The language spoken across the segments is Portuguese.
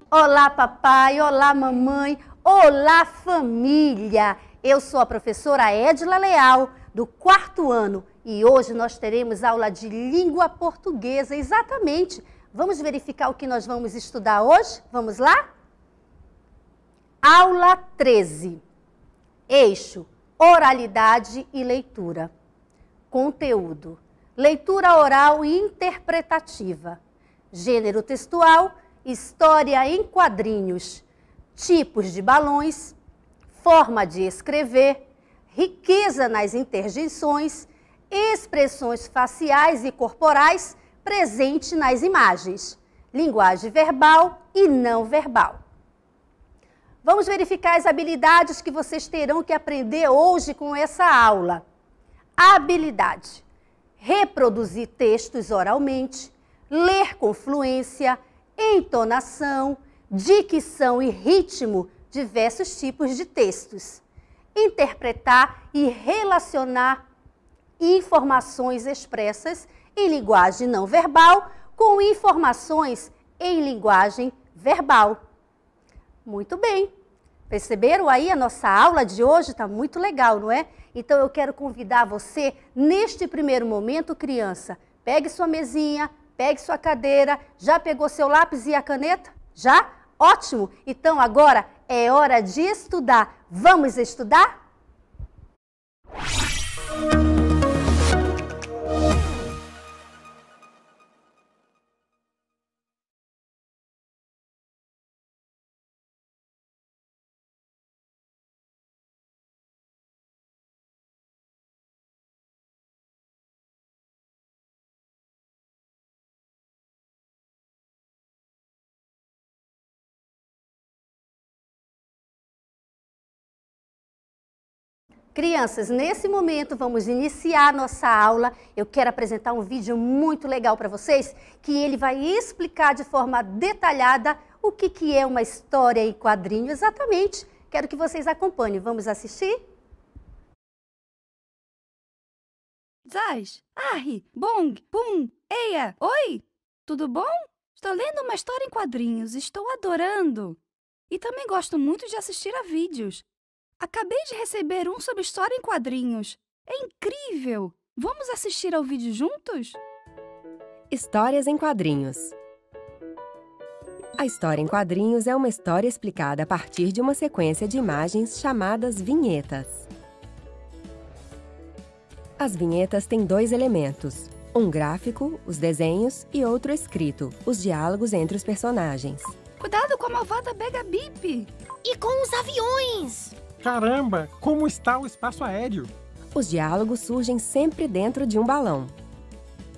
Olá, papai, olá, mamãe, olá, família! Eu sou a professora Edila Leal, do 4º ano, e hoje nós teremos aula de língua portuguesa, exatamente. Vamos verificar o que nós vamos estudar hoje? Vamos lá? Aula 13. Eixo, oralidade e leitura. Conteúdo, leitura oral e interpretativa. Gênero textual, história em quadrinhos, tipos de balões, forma de escrever, riqueza nas interjeições, expressões faciais e corporais presente nas imagens, linguagem verbal e não verbal. Vamos verificar as habilidades que vocês terão que aprender hoje com essa aula. Habilidade: reproduzir textos oralmente, ler com fluência, entonação, dicção e ritmo, diversos tipos de textos. Interpretar e relacionar informações expressas em linguagem não verbal com informações em linguagem verbal. Muito bem. Perceberam aí a nossa aula de hoje? Está muito legal, não é? Então eu quero convidar você, neste primeiro momento, criança, pegue sua mesinha, pegue sua cadeira, já pegou seu lápis e a caneta? Já? Ótimo! Então agora é hora de estudar. Vamos estudar? Crianças, nesse momento vamos iniciar nossa aula. Eu quero apresentar um vídeo muito legal para vocês, que ele vai explicar de forma detalhada o que é uma história em quadrinho exatamente. Quero que vocês acompanhem. Vamos assistir? Zaz, arre, bong, pum, eia, oi, tudo bom? Estou lendo uma história em quadrinhos, estou adorando. E também gosto muito de assistir a vídeos. Acabei de receber um sobre história em quadrinhos. É incrível! Vamos assistir ao vídeo juntos? Histórias em quadrinhos. A história em quadrinhos é uma história explicada a partir de uma sequência de imagens chamadas vinhetas. As vinhetas têm 2 elementos, um gráfico, os desenhos, e outro escrito, os diálogos entre os personagens. Cuidado com a malvada Bega Bip! E com os aviões! Caramba, como está o espaço aéreo? Os diálogos surgem sempre dentro de um balão.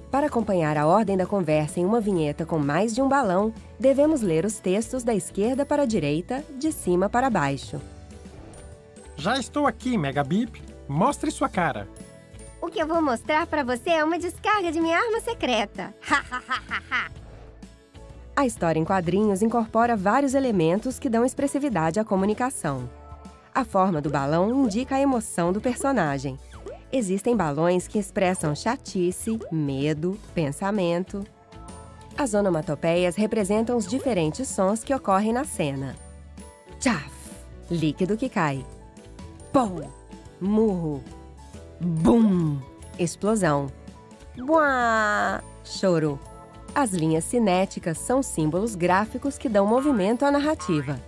Para acompanhar a ordem da conversa em uma vinheta com mais de um balão, devemos ler os textos da esquerda para a direita, de cima para baixo. Já estou aqui, Mega Bip. Mostre sua cara. O que eu vou mostrar pra você é uma descarga de minha arma secreta. A história em quadrinhos incorpora vários elementos que dão expressividade à comunicação. A forma do balão indica a emoção do personagem. Existem balões que expressam chatice, medo, pensamento. As onomatopeias representam os diferentes sons que ocorrem na cena. Tchaf, líquido que cai. Pou, murro. Bum, explosão. Buá, choro. As linhas cinéticas são símbolos gráficos que dão movimento à narrativa.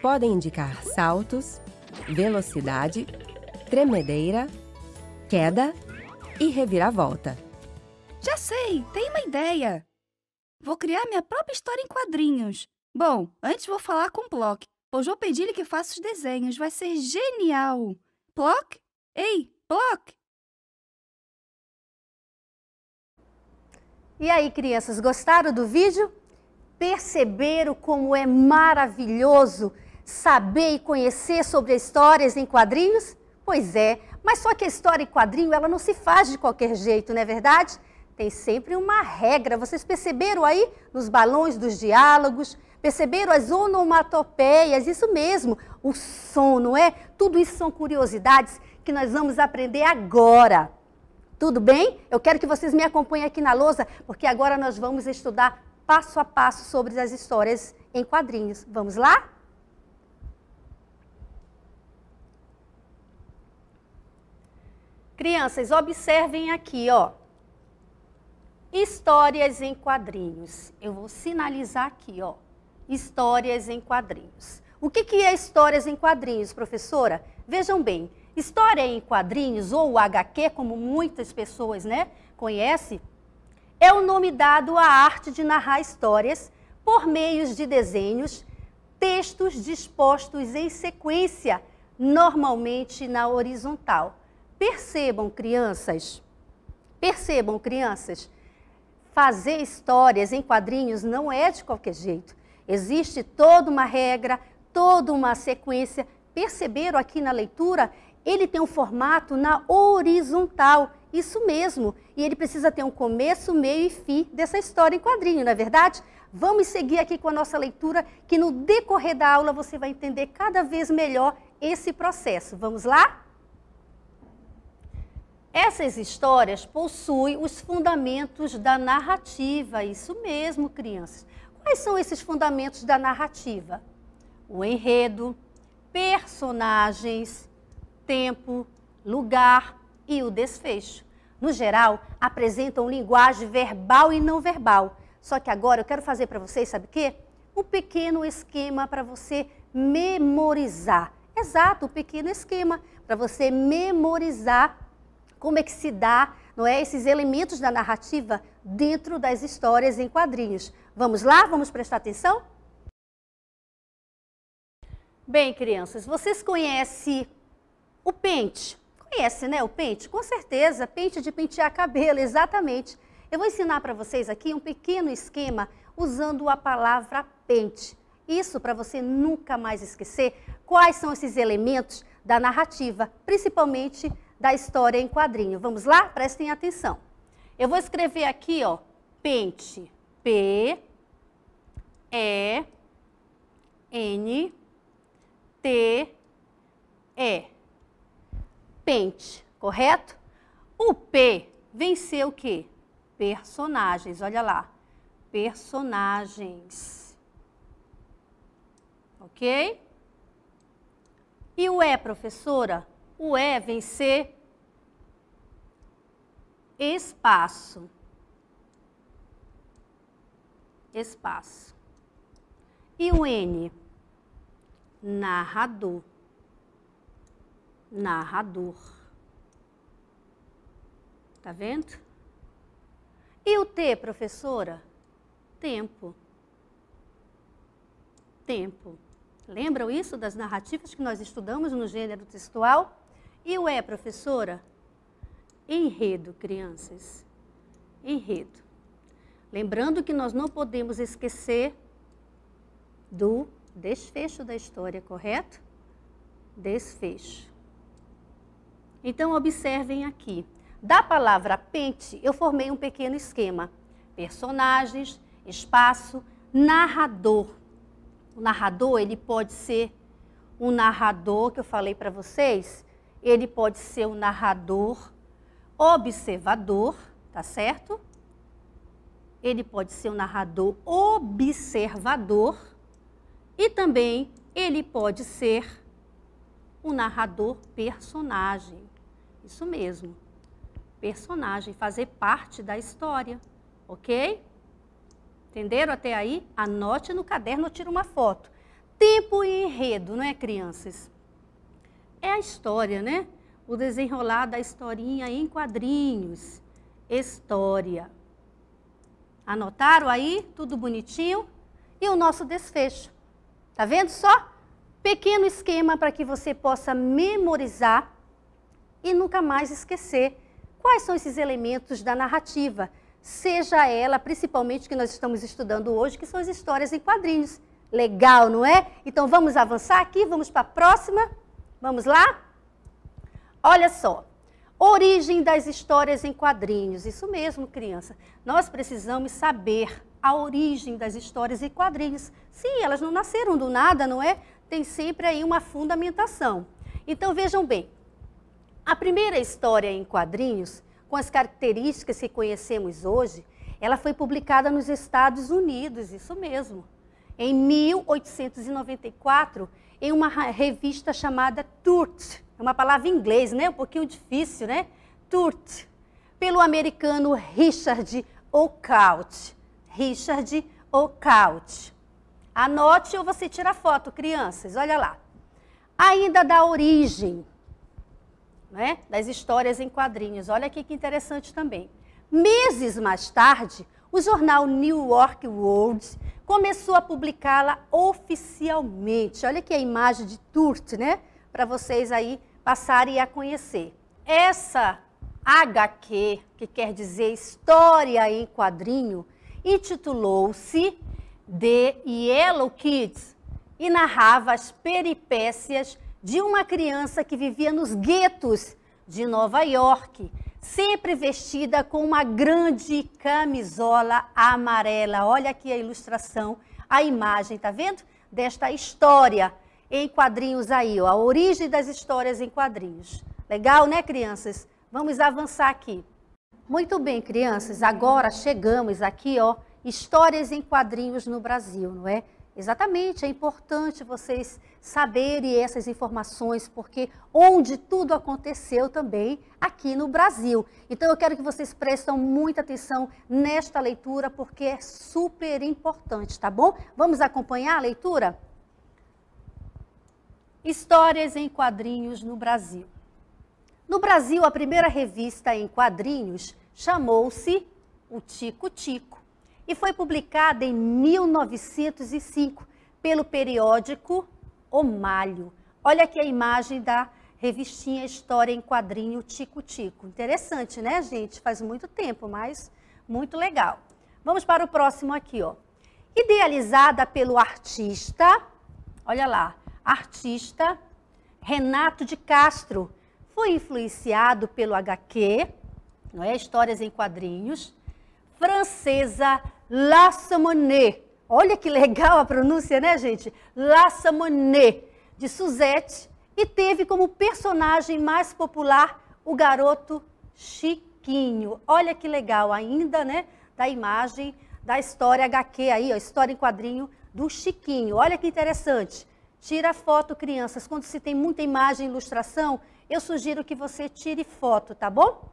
Podem indicar saltos, velocidade, tremedeira, queda e reviravolta. Já sei, tenho uma ideia. Vou criar minha própria história em quadrinhos. Bom, antes vou falar com Plock, pois vou pedir-lhe que faça os desenhos. Vai ser genial. Plock? Ei, Plock! E aí, crianças, gostaram do vídeo? Perceberam como é maravilhoso saber e conhecer sobre histórias em quadrinhos? Pois é, mas só que a história em quadrinho ela não se faz de qualquer jeito, não é verdade? Tem sempre uma regra. Vocês perceberam aí nos balões dos diálogos? Perceberam as onomatopeias? Isso mesmo, o som, não é? Tudo isso são curiosidades que nós vamos aprender agora. Tudo bem? Eu quero que vocês me acompanhem aqui na lousa, porque agora nós vamos estudar passo a passo sobre as histórias em quadrinhos. Vamos lá? Crianças, observem aqui, ó. Histórias em quadrinhos. Eu vou sinalizar aqui, ó. Histórias em quadrinhos. O que é histórias em quadrinhos, professora? Vejam bem, história em quadrinhos, ou o HQ, como muitas pessoas, né, conhecem, é o nome dado à arte de narrar histórias por meios de desenhos, textos dispostos em sequência, normalmente na horizontal. Percebam, crianças, fazer histórias em quadrinhos não é de qualquer jeito. Existe toda uma regra, toda uma sequência. Perceberam aqui na leitura? Ele tem um formato na horizontal, isso mesmo. E ele precisa ter um começo, meio e fim dessa história em quadrinho, não é verdade? Vamos seguir aqui com a nossa leitura, que no decorrer da aula você vai entender cada vez melhor esse processo. Vamos lá? Essas histórias possuem os fundamentos da narrativa, isso mesmo, crianças. Quais são esses fundamentos da narrativa? O enredo, personagens, tempo, lugar e o desfecho. No geral, apresentam linguagem verbal e não verbal. Só que agora eu quero fazer para vocês, sabe o quê? Um pequeno esquema para você memorizar. Exato, um pequeno esquema para você memorizar como é que se dá, não é, esses elementos da narrativa dentro das histórias em quadrinhos. Vamos lá? Vamos prestar atenção? Bem, crianças, vocês conhecem o pente? Conhece, né, o pente? Com certeza, pente de pentear cabelo, exatamente. Eu vou ensinar para vocês aqui um pequeno esquema usando a palavra pente. Isso para você nunca mais esquecer quais são esses elementos da narrativa, principalmente da história em quadrinho. Vamos lá? Prestem atenção. Eu vou escrever aqui, ó, pente. P-E-N-T-E. Pente, correto? O P vem ser o quê? Personagens, olha lá. Personagens. Ok? E o E, professora? O E vem ser espaço. Espaço. E o N? Narrador. Narrador. Tá vendo? E o T, professora? Tempo. Tempo. Lembram isso das narrativas que nós estudamos no gênero textual? E o E, professora? Enredo, crianças. Enredo. Lembrando que nós não podemos esquecer do desfecho da história, correto? Desfecho. Então, observem aqui. Da palavra pente, eu formei um pequeno esquema. Personagens, espaço, narrador. O narrador, ele pode ser um narrador, que eu falei para vocês, ele pode ser um narrador observador, tá certo? Ele pode ser um narrador observador e também ele pode ser um narrador personagem. Isso mesmo, personagem, fazer parte da história, ok? Entenderam até aí? Anote no caderno ou tira uma foto. Tempo e enredo, não é, crianças? É a história, né? O desenrolar da historinha em quadrinhos. História. Anotaram aí? Tudo bonitinho? E o nosso desfecho. Tá vendo só? Pequeno esquema para que você possa memorizar e nunca mais esquecer quais são esses elementos da narrativa. Seja ela, principalmente que nós estamos estudando hoje, que são as histórias em quadrinhos. Legal, não é? Então vamos avançar aqui, vamos para a próxima. Vamos lá? Olha só, origem das histórias em quadrinhos. Isso mesmo, criança. Nós precisamos saber a origem das histórias em quadrinhos. Sim, elas não nasceram do nada, não é? Tem sempre aí uma fundamentação. Então, vejam bem, a primeira história em quadrinhos, com as características que conhecemos hoje, ela foi publicada nos Estados Unidos, isso mesmo, em 1894, em uma revista chamada Turt, é uma palavra em inglês, né? Um pouquinho difícil, né? Turt, pelo americano Richard Oakwood. Richard Oakwood. Anote ou você tira foto, crianças, olha lá. Ainda da origem, né, das histórias em quadrinhos. Olha aqui que interessante também. Meses mais tarde, o jornal New York World começou a publicá-la oficialmente. Olha aqui a imagem de Turt, né? Para vocês aí passarem a conhecer. Essa HQ, que quer dizer História em Quadrinho, intitulou-se The Yellow Kids e narrava as peripécias de uma criança que vivia nos guetos de Nova York, sempre vestida com uma grande camisola amarela. Olha aqui a ilustração, a imagem, tá vendo? Desta história em quadrinhos aí, ó, a origem das histórias em quadrinhos. Legal, né, crianças? Vamos avançar aqui. Muito bem, crianças, agora chegamos aqui, ó, histórias em quadrinhos no Brasil, não é? Exatamente, é importante vocês saberem essas informações, porque onde tudo aconteceu também aqui no Brasil. Então eu quero que vocês prestem muita atenção nesta leitura, porque é super importante, tá bom? Vamos acompanhar a leitura? Histórias em quadrinhos no Brasil. No Brasil, a primeira revista em quadrinhos chamou-se O Tico Tico e foi publicada em 1905 pelo periódico O Malho. Olha aqui a imagem da revistinha História em Quadrinho Tico Tico. Interessante, né, gente? Faz muito tempo, mas muito legal. Vamos para o próximo aqui, ó. Idealizada pelo artista, olha lá, artista Renato de Castro, foi influenciado pelo HQ, não é? Histórias em Quadrinhos, francesa La Samonée. Olha que legal a pronúncia, né, gente? La Samonée, de Suzette, e teve como personagem mais popular o garoto Chiquinho. Olha que legal ainda, né, da imagem da história HQ aí, ó, história em quadrinho do Chiquinho. Olha que interessante. Tira foto, crianças. Quando se tem muita imagem e ilustração, eu sugiro que você tire foto, tá bom?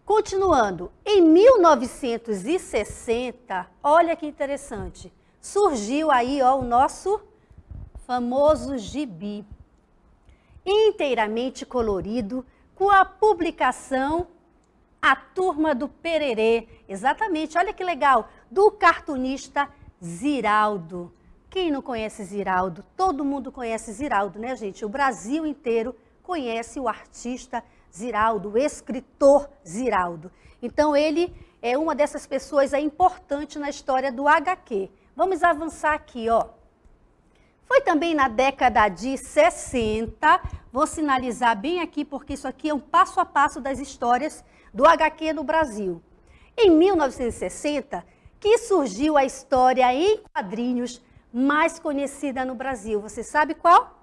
Continuando, em 1960, olha que interessante, surgiu aí, ó, o nosso famoso gibi, inteiramente colorido, com a publicação A Turma do Pererê. Exatamente, olha que legal, do cartunista Ziraldo. Quem não conhece Ziraldo? Todo mundo conhece Ziraldo, né, gente? O Brasil inteiro conhece o artista Ziraldo, o escritor Ziraldo. Então, ele é uma dessas pessoas importantes na história do HQ. Vamos avançar aqui, ó. Foi também na década de 60, vou sinalizar bem aqui, porque isso aqui é um passo a passo das histórias do HQ no Brasil. Em 1960, que surgiu a história em quadrinhos mais conhecida no Brasil. Você sabe qual?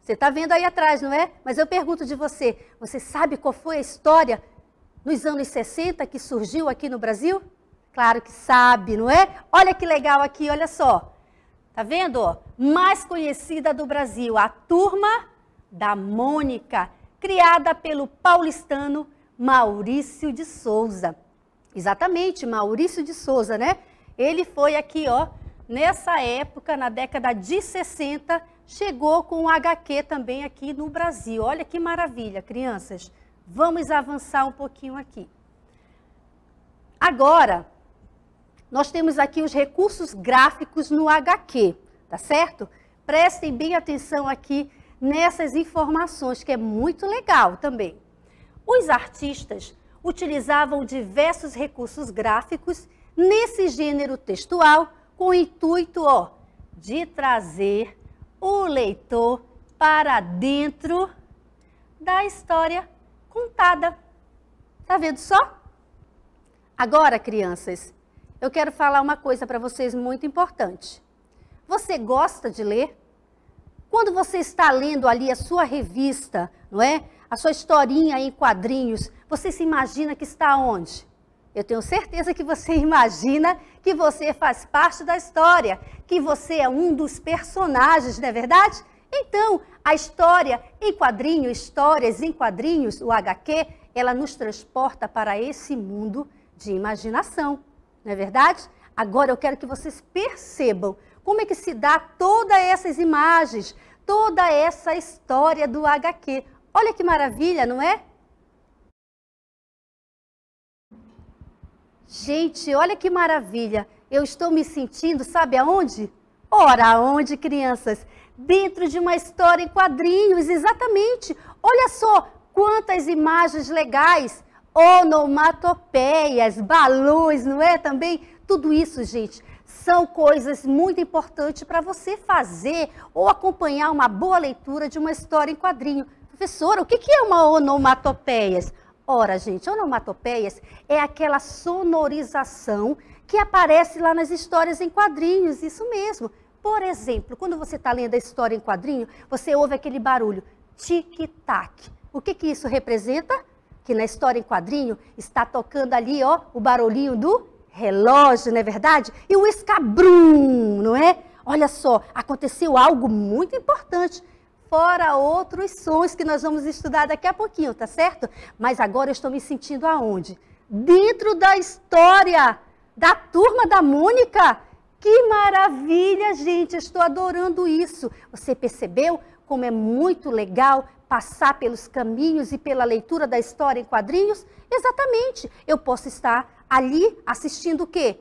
Você está vendo aí atrás, não é? Mas eu pergunto de você, você sabe qual foi a história nos anos 60 que surgiu aqui no Brasil? Claro que sabe, não é? Olha que legal aqui, olha só. Tá vendo? Ó? Mais conhecida do Brasil, a Turma da Mônica, criada pelo paulistano Maurício de Souza. Exatamente, Maurício de Souza, né? Ele foi aqui, ó, nessa época, na década de 60, chegou com o HQ também aqui no Brasil. Olha que maravilha, crianças. Vamos avançar um pouquinho aqui. Agora, nós temos aqui os recursos gráficos no HQ, tá certo? Prestem bem atenção aqui nessas informações, que é muito legal também. Os artistas utilizavam diversos recursos gráficos nesse gênero textual, com o intuito, ó, de trazer o leitor para dentro da história contada. Tá vendo só? Agora, crianças, eu quero falar uma coisa para vocês muito importante. Você gosta de ler? Quando você está lendo ali a sua revista, não é? A sua historinha em quadrinhos, você se imagina que está onde? Eu tenho certeza que você imagina que você faz parte da história, que você é um dos personagens, não é verdade? Então, a história em quadrinho, histórias em quadrinhos, o HQ, ela nos transporta para esse mundo de imaginação, não é verdade? Agora eu quero que vocês percebam como é que se dá todas essas imagens, toda essa história do HQ. Olha que maravilha, não é? Gente, olha que maravilha. Eu estou me sentindo, sabe aonde? Ora, aonde, crianças? Dentro de uma história em quadrinhos, exatamente. Olha só quantas imagens legais, onomatopeias, balões, não é também? Tudo isso, gente, são coisas muito importantes para você fazer ou acompanhar uma boa leitura de uma história em quadrinho. Professora, o que é uma onomatopeias? Ora, gente, onomatopeias é aquela sonorização que aparece lá nas histórias em quadrinhos, isso mesmo. Por exemplo, quando você está lendo a história em quadrinho, você ouve aquele barulho, tic-tac. O que isso representa? Que na história em quadrinho está tocando ali, ó, o barulhinho do relógio, não é verdade? E o escabrum, não é? Olha só, aconteceu algo muito importante. Fora outros sons que nós vamos estudar daqui a pouquinho, tá certo? Mas agora eu estou me sentindo aonde? Dentro da história da Turma da Mônica. Que maravilha, gente, eu estou adorando isso. Você percebeu como é muito legal passar pelos caminhos e pela leitura da história em quadrinhos? Exatamente, eu posso estar ali assistindo o quê?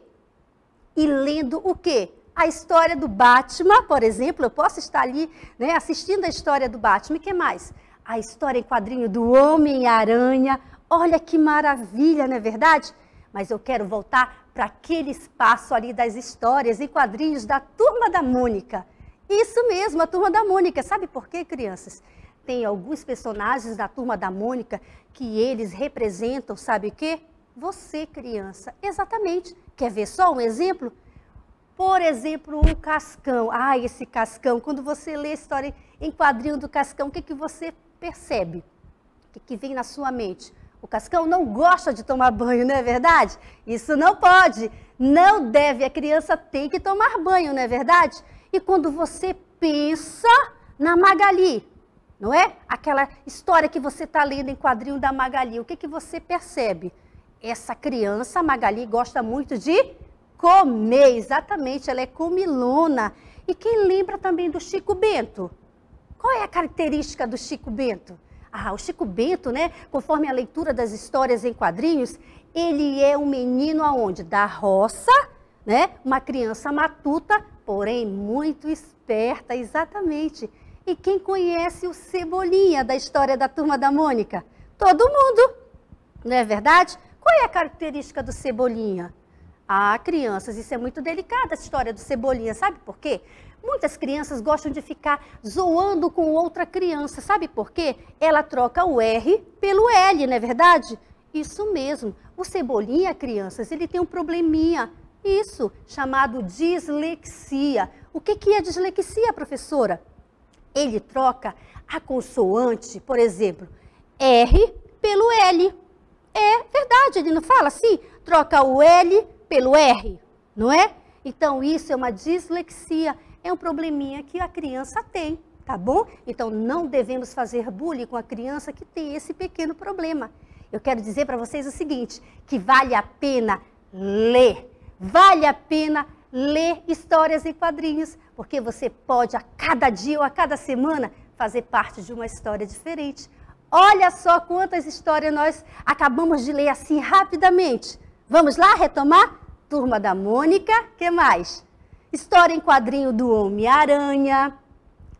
E lendo o quê? A história do Batman, por exemplo, eu posso estar ali, né, assistindo a história do Batman. E o que mais? A história em quadrinho do Homem-Aranha. Olha que maravilha, não é verdade? Mas eu quero voltar para aquele espaço ali das histórias em quadrinhos da Turma da Mônica. Isso mesmo, a Turma da Mônica. Sabe por quê, crianças? Tem alguns personagens da Turma da Mônica que eles representam, sabe o quê? Você, criança. Exatamente. Quer ver só um exemplo? Por exemplo, o Cascão. Ai, esse Cascão, quando você lê a história em quadrinho do Cascão, o que você percebe? O que vem na sua mente? O Cascão não gosta de tomar banho, não é verdade? Isso não pode, não deve, a criança tem que tomar banho, não é verdade? E quando você pensa na Magali, não é? Aquela história que você está lendo em quadrinho da Magali, o que você percebe? Essa criança, a Magali, gosta muito de comer, exatamente, ela é comilona. E quem lembra também do Chico Bento? Qual é a característica do Chico Bento? Ah, o Chico Bento, né, conforme a leitura das histórias em quadrinhos, ele é um menino aonde? Da roça, né? Uma criança matuta, porém muito esperta, exatamente. E quem conhece o Cebolinha da história da Turma da Mônica? Todo mundo, não é verdade? Qual é a característica do Cebolinha? Ah, crianças, isso é muito delicado, a história do Cebolinha, sabe por quê? Muitas crianças gostam de ficar zoando com outra criança, sabe por quê? Ela troca o R pelo L, não é verdade? Isso mesmo, o Cebolinha, crianças, ele tem um probleminha, isso, chamado dislexia. O que é dislexia, professora? Ele troca a consoante, por exemplo, R pelo L. É verdade, ele não fala assim? Troca o L pelo R, não é? Então, isso é uma dislexia, é um probleminha que a criança tem, tá bom? Então, não devemos fazer bullying com a criança que tem esse pequeno problema. Eu quero dizer para vocês o seguinte, que vale a pena ler, vale a pena ler histórias em quadrinhos, porque você pode, a cada dia ou a cada semana, fazer parte de uma história diferente. Olha só quantas histórias nós acabamos de ler assim rapidamente. Vamos lá retomar? Turma da Mônica, que mais? História em quadrinho do Homem-Aranha,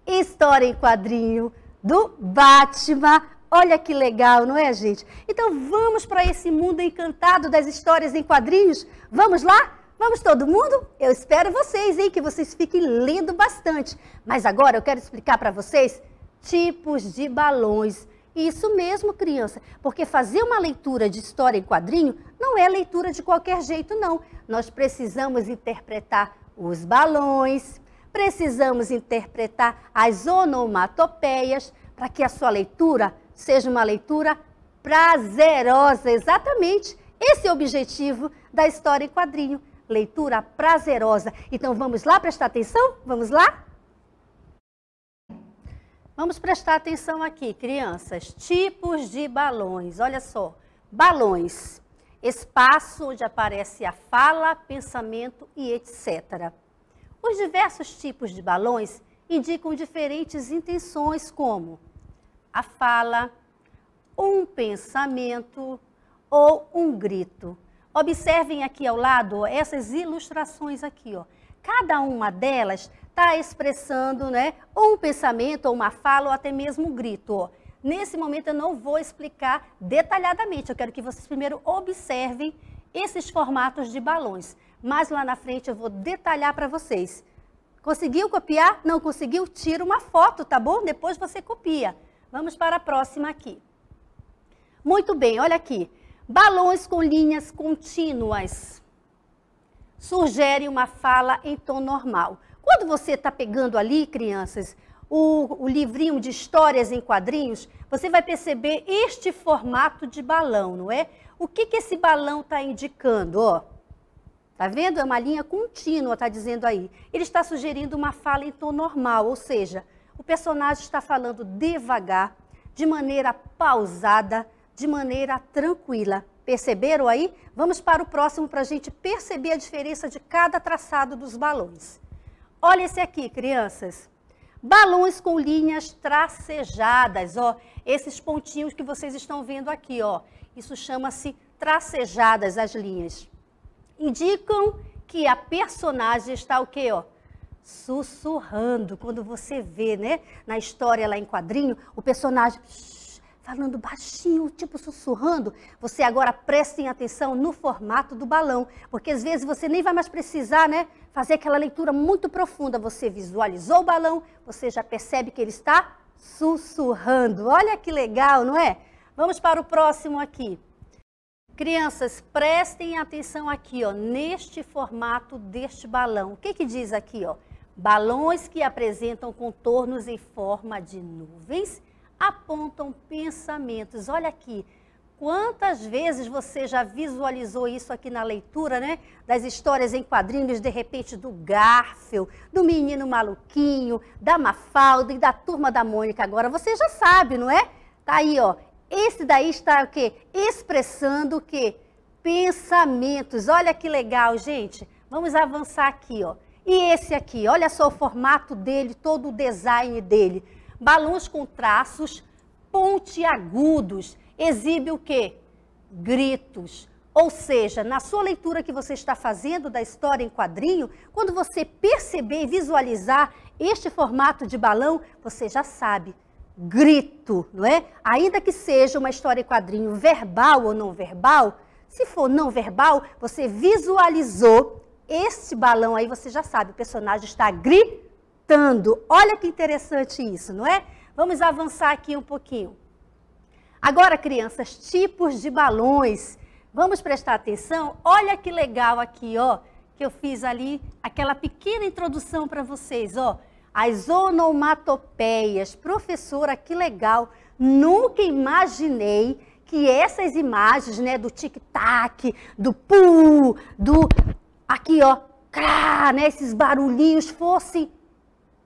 história em quadrinho do Batman. Olha que legal, não é, gente? Então vamos para esse mundo encantado das histórias em quadrinhos? Vamos lá? Vamos todo mundo? Eu espero vocês, hein? Que vocês fiquem lendo bastante. Mas agora eu quero explicar para vocês tipos de balões. Isso mesmo, criança, porque fazer uma leitura de história em quadrinho não não é leitura de qualquer jeito, não. Nós precisamos interpretar os balões, precisamos interpretar as onomatopeias, para que a sua leitura seja uma leitura prazerosa. Exatamente esse é o objetivo da história em quadrinho, leitura prazerosa. Então vamos lá prestar atenção? Vamos lá? Vamos prestar atenção aqui, crianças. Tipos de balões. Olha só, balões. Espaço onde aparece a fala, pensamento e etc. Os diversos tipos de balões indicam diferentes intenções, como a fala, um pensamento ou um grito. Observem aqui ao lado ó, essas ilustrações aqui. Ó. Cada uma delas está expressando né, um pensamento, ou uma fala, ou até mesmo um grito. Ó. Nesse momento eu não vou explicar detalhadamente, eu quero que vocês primeiro observem esses formatos de balões. Mas lá na frente eu vou detalhar para vocês. Conseguiu copiar? Não conseguiu? Tira uma foto, tá bom? Depois você copia. Vamos para a próxima aqui. Muito bem, olha aqui. Balões com linhas contínuas. Sugerem uma fala em tom normal. Quando você está pegando ali, crianças, o livrinho de histórias em quadrinhos, você vai perceber este formato de balão, não é? O que esse balão está indicando? Ó, tá vendo? É uma linha contínua, está dizendo aí. Ele está sugerindo uma fala em tom normal, ou seja, o personagem está falando devagar, de maneira pausada, de maneira tranquila. Perceberam aí? Vamos para o próximo para a gente perceber a diferença de cada traçado dos balões. Olha esse aqui, crianças. Balões com linhas tracejadas, ó. Esses pontinhos que vocês estão vendo aqui, ó. Isso chama-se tracejadas, as linhas. Indicam que a personagem está o quê, ó? Sussurrando. Quando você vê, né, na história lá em quadrinho, o personagem falando baixinho, tipo sussurrando, você agora prestem atenção no formato do balão, porque às vezes você nem vai mais precisar, né, fazer aquela leitura muito profunda. Você visualizou o balão, você já percebe que ele está sussurrando. Olha que legal, não é? Vamos para o próximo aqui. Crianças, prestem atenção aqui, ó, neste formato deste balão. O que diz aqui, ó? Balões que apresentam contornos em forma de nuvens apontam pensamentos. Olha aqui, quantas vezes você já visualizou isso aqui na leitura, né? Das histórias em quadrinhos, de repente, do Garfield, do Menino Maluquinho, da Mafalda e da Turma da Mônica. Agora você já sabe, não é? Tá aí, ó. Esse daí está o quê? Expressando o quê? Pensamentos. Olha que legal, gente. Vamos avançar aqui, ó. E esse aqui, olha só o formato dele, todo o design dele. Balões com traços pontiagudos. Exibe o quê? Gritos. Ou seja, na sua leitura que você está fazendo da história em quadrinho, quando você perceber e visualizar este formato de balão, você já sabe. Grito, não é? Ainda que seja uma história em quadrinho verbal ou não verbal, se for não verbal, você visualizou este balão aí, você já sabe, o personagem está gritando. Olha que interessante isso, não é? Vamos avançar aqui um pouquinho. Agora, crianças, tipos de balões. Vamos prestar atenção? Olha que legal aqui, ó, que eu fiz ali, aquela pequena introdução para vocês, ó. As onomatopeias. Professora, que legal. Nunca imaginei que essas imagens, né, do tic-tac, do pu, do aqui, ó, crá, né, esses barulhinhos fossem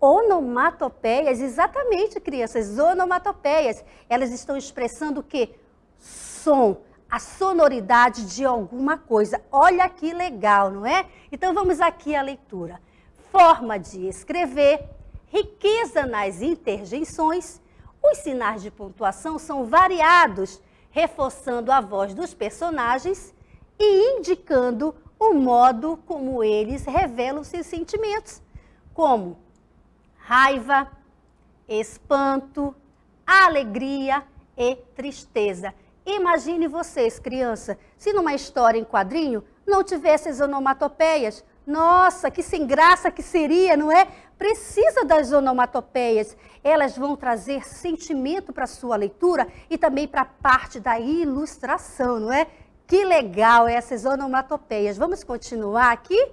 onomatopeias. Exatamente, crianças, onomatopeias. Elas estão expressando o quê? Som, a sonoridade de alguma coisa. Olha que legal, não é? Então vamos aqui à leitura. Forma de escrever, riqueza nas interjeições, os sinais de pontuação são variados, reforçando a voz dos personagens e indicando o modo como eles revelam seus sentimentos, como raiva, espanto, alegria e tristeza. Imagine vocês, criança, se numa história em quadrinho não tivesse as onomatopeias. Nossa, que sem graça que seria, não é? Precisa das onomatopeias. Elas vão trazer sentimento para a sua leitura e também para a parte da ilustração, não é? Que legal essas onomatopeias. Vamos continuar aqui?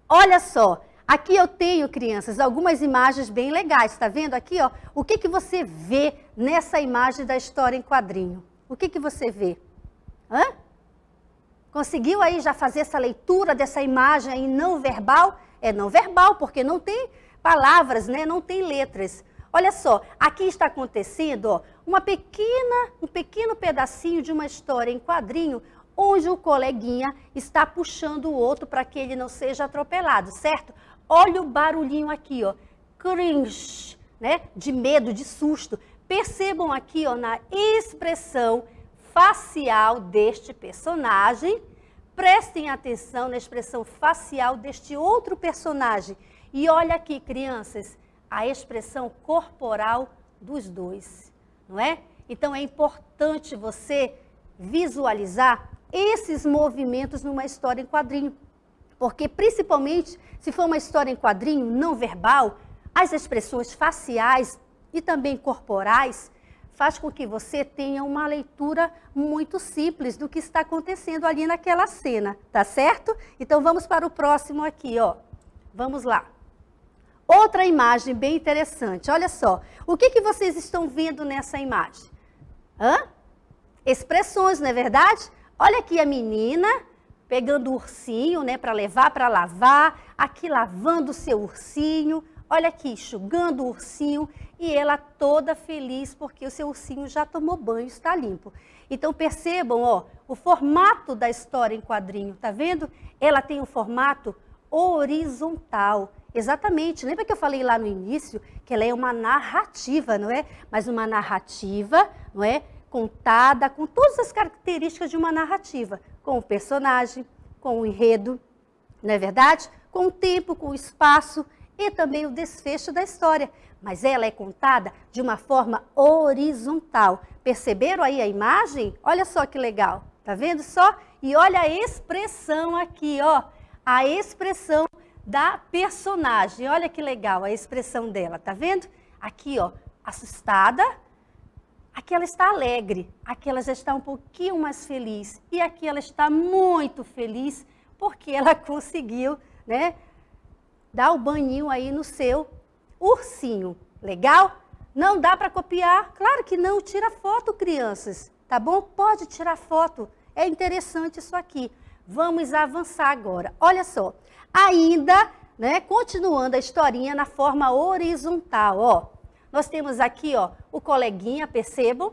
Olha só, aqui eu tenho, crianças, algumas imagens bem legais. Está vendo aqui, ó? O que você vê nessa imagem da história em quadrinho? O que você vê? Hã? Conseguiu aí já fazer essa leitura dessa imagem aí não verbal? É não verbal, porque não tem palavras, né? Não tem letras. Olha só, aqui está acontecendo, ó, um pequeno pedacinho de uma história em quadrinho, onde o coleguinha está puxando o outro para que ele não seja atropelado, certo? Olha o barulhinho aqui, ó, cringe, né? De medo, de susto. Percebam aqui, ó, na expressão facial deste personagem. Prestem atenção na expressão facial deste outro personagem. E olha aqui, crianças, a expressão corporal dos dois, não é? Então é importante você visualizar esses movimentos numa história em quadrinho. Porque principalmente se for uma história em quadrinho não verbal, as expressões faciais e também corporais faz com que você tenha uma leitura muito simples do que está acontecendo ali naquela cena, tá certo? Então vamos para o próximo aqui, ó. Vamos lá. Outra imagem bem interessante, olha só. O que vocês estão vendo nessa imagem? Hã? Expressões, não é verdade? Olha aqui a menina pegando o ursinho, né, para levar para lavar, aqui lavando o seu ursinho, olha aqui, enxugando o ursinho e ela toda feliz porque o seu ursinho já tomou banho, está limpo. Então percebam, ó, o formato da história em quadrinho, tá vendo? Ela tem um formato horizontal. Exatamente, lembra que eu falei lá no início que ela é uma narrativa, não é? Mas uma narrativa, não é? Contada com todas as características de uma narrativa, com o personagem, com o enredo, não é verdade? Com o tempo, com o espaço e também o desfecho da história. Mas ela é contada de uma forma horizontal. Perceberam aí a imagem? Olha só que legal, tá vendo só? E olha a expressão aqui, ó, a expressão da personagem. Olha que legal a expressão dela, tá vendo? Aqui, ó, assustada. Aqui ela está alegre, aqui ela já está um pouquinho mais feliz. E aqui ela está muito feliz porque ela conseguiu, né, dar o banhinho aí no seu ursinho. Legal? Não dá para copiar? Claro que não. Tira foto, crianças. Tá bom? Pode tirar foto. É interessante isso aqui. Vamos avançar agora. Olha só. Ainda, né, continuando a historinha na forma horizontal, ó. Nós temos aqui, ó, o coleguinha, percebam?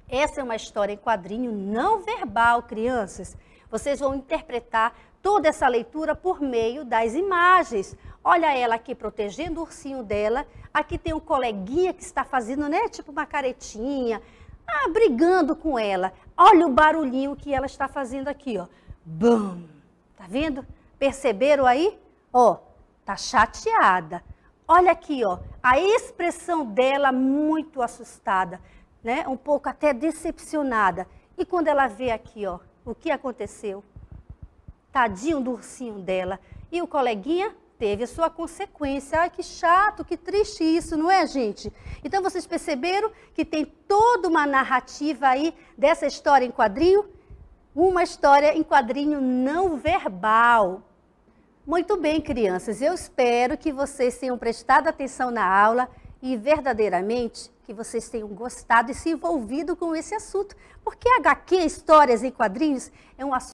Essa é uma história em quadrinho não verbal, crianças. Vocês vão interpretar toda essa leitura por meio das imagens. Olha ela aqui protegendo o ursinho dela. Aqui tem um coleguinha que está fazendo, né, tipo uma caretinha, brigando com ela. Olha o barulhinho que ela está fazendo aqui, ó. Bum! Tá vendo? Perceberam aí? Ó, tá chateada. Olha aqui, ó, a expressão dela muito assustada, né? Um pouco até decepcionada. E quando ela vê aqui, ó, o que aconteceu? Tadinho do ursinho dela. E o coleguinha teve a sua consequência. Ai, que chato, que triste isso, não é, gente? Então, vocês perceberam que tem toda uma narrativa aí dessa história em quadrinho? Uma história em quadrinho não verbal. Muito bem, crianças, eu espero que vocês tenham prestado atenção na aula e verdadeiramente que vocês tenham gostado e se envolvido com esse assunto, porque HQ, histórias em quadrinhos, é um assunto